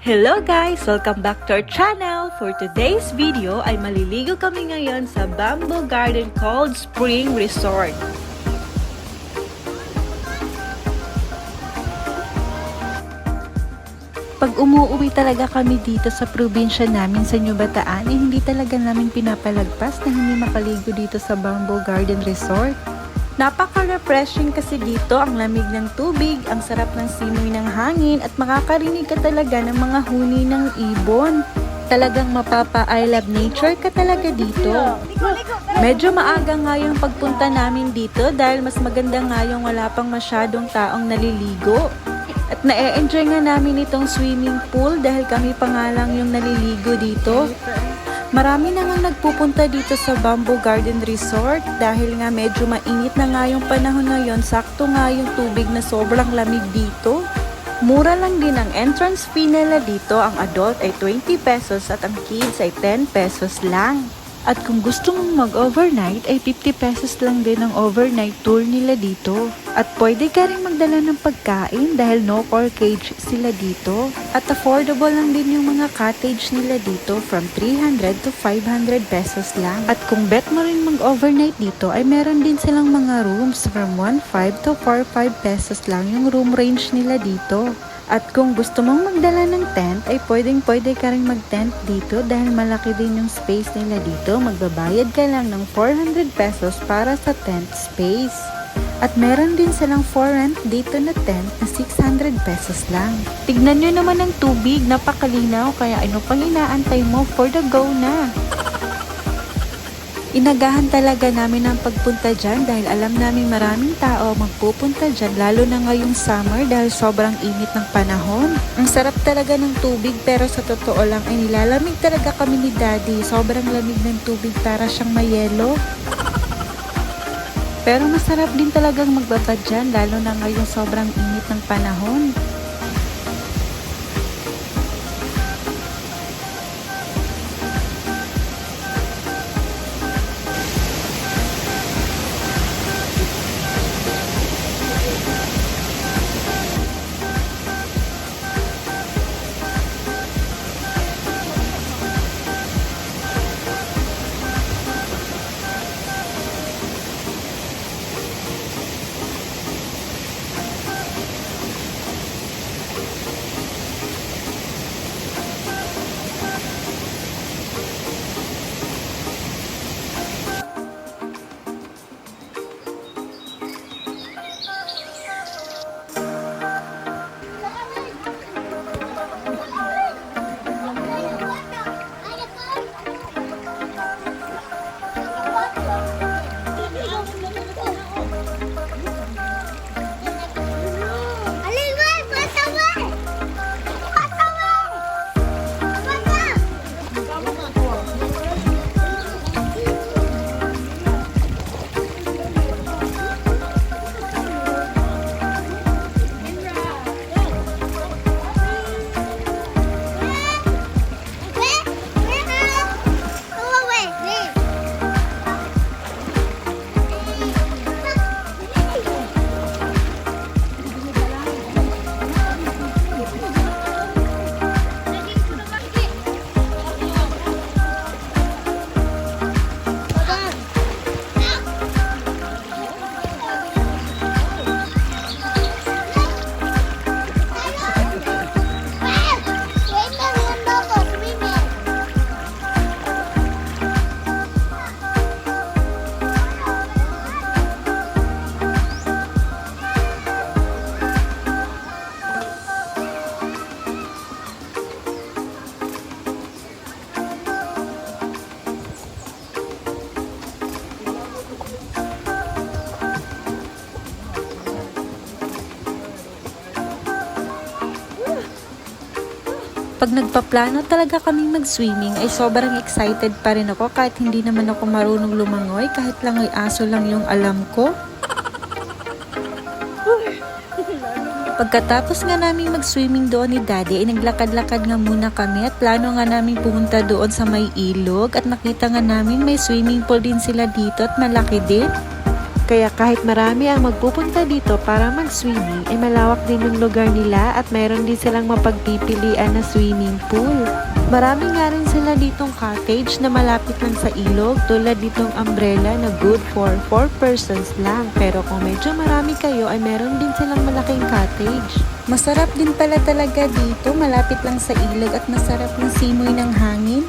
Hello guys! Welcome back to our channel! For today's video ay maliligo kami ngayon sa Bamboo Garden Cold Spring Resort. Pag umuwi talaga kami dito sa probinsya namin sa New Bataan, hindi talaga namin pinapalagpas na hindi makaligo dito sa Bamboo Garden Resort. Napaka-refreshing kasi dito, ang lamig ng tubig, ang sarap ng simoy ng hangin at makakarinig ka talaga ng mga huni ng ibon. Talagang mapapa-I love nature ka talaga dito. Medyo maaga nga yung pagpunta namin dito dahil mas maganda nga yung wala pang masyadong taong naliligo. At na-enjoy nga namin itong swimming pool dahil kami pa nga lang yung naliligo dito. Marami na nga nagpupunta dito sa Bamboo Garden Resort dahil nga medyo mainit na nga yung panahon ngayon, sakto nga yung tubig na sobrang lamig dito. Mura lang din ang entrance fee nila dito, ang adult ay 20 pesos at ang kids ay 10 pesos lang. At kung gusto mong mag-overnight ay 50 pesos lang din ang overnight tour nila dito. At pwede ka rin magdala ng pagkain dahil no core cage sila dito. At affordable lang din yung mga cottage nila dito from 300 to 500 pesos lang. At kung bet mo rin mag-overnight dito ay meron din silang mga rooms from 1.5 to 4.5 pesos lang yung room range nila dito. At kung gusto mong magdala ng tent, ay pwede ka rin mag-tent dito dahil malaki din yung space nila dito. Magbabayad ka lang ng 400 pesos para sa tent space. At meron din silang for rent dito na tent na 600 pesos lang. Tignan nyo naman ang tubig, napakalinaw, kaya ano pang inaantay mo, for the go na! Inagahan talaga namin ang pagpunta dyan dahil alam namin maraming tao magpupunta dyan, lalo na ngayong summer dahil sobrang init ng panahon. Ang sarap talaga ng tubig pero sa totoo lang ay nilalamig talaga kami ni Daddy. Sobrang lamig ng tubig, para siyang mayelo. Pero masarap din talagang magbabad dyan lalo na ngayong sobrang init ng panahon. Pag nagpaplano talaga kaming mag-swimming ay sobrang excited pa rin ako kahit hindi naman ako marunong lumangoy, kahit lang ay aso lang yung alam ko. Pagkatapos nga namin mag-swimming doon ni Daddy ay naglakad-lakad nga muna kami at plano nga namin pumunta doon sa may ilog at nakita nga namin may swimming pool din sila dito at malaki din. Kaya kahit marami ang magpupunta dito para mag-swimming, ay malawak din yung lugar nila at mayroon din silang mapagpipilian na swimming pool. Marami nga rin sila ditong cottage na malapit lang sa ilog, tulad ditong umbrella na good for 4 persons lang. Pero kung medyo marami kayo ay meron din silang malaking cottage. Masarap din pala talaga dito, malapit lang sa ilog at masarap ng simoy ng hangin.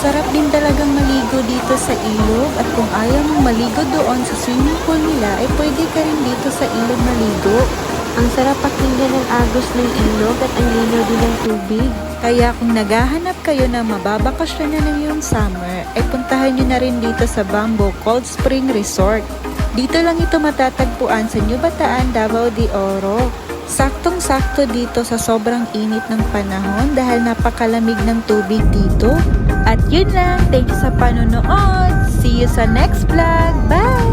Masarap din talagang maligo dito sa ilog at kung ayaw mong maligo doon sa swimming pool nila ay pwede ka rin dito sa ilog maligo. Ang sarap pakinggan ng agos ng ilog at ang linaw din ng tubig. Kaya kung naghahanap kayo na mababakasyon na ng iyong summer, ay puntahan nyo na rin dito sa Bamboo Cold Spring Resort. Dito lang ito matatagpuan sa New Bataan, Davao de Oro. Saktong-sakto dito sa sobrang init ng panahon dahil napakalamig ng tubig dito. At yun lang, thank you sa panonood. See you sa next vlog. Bye!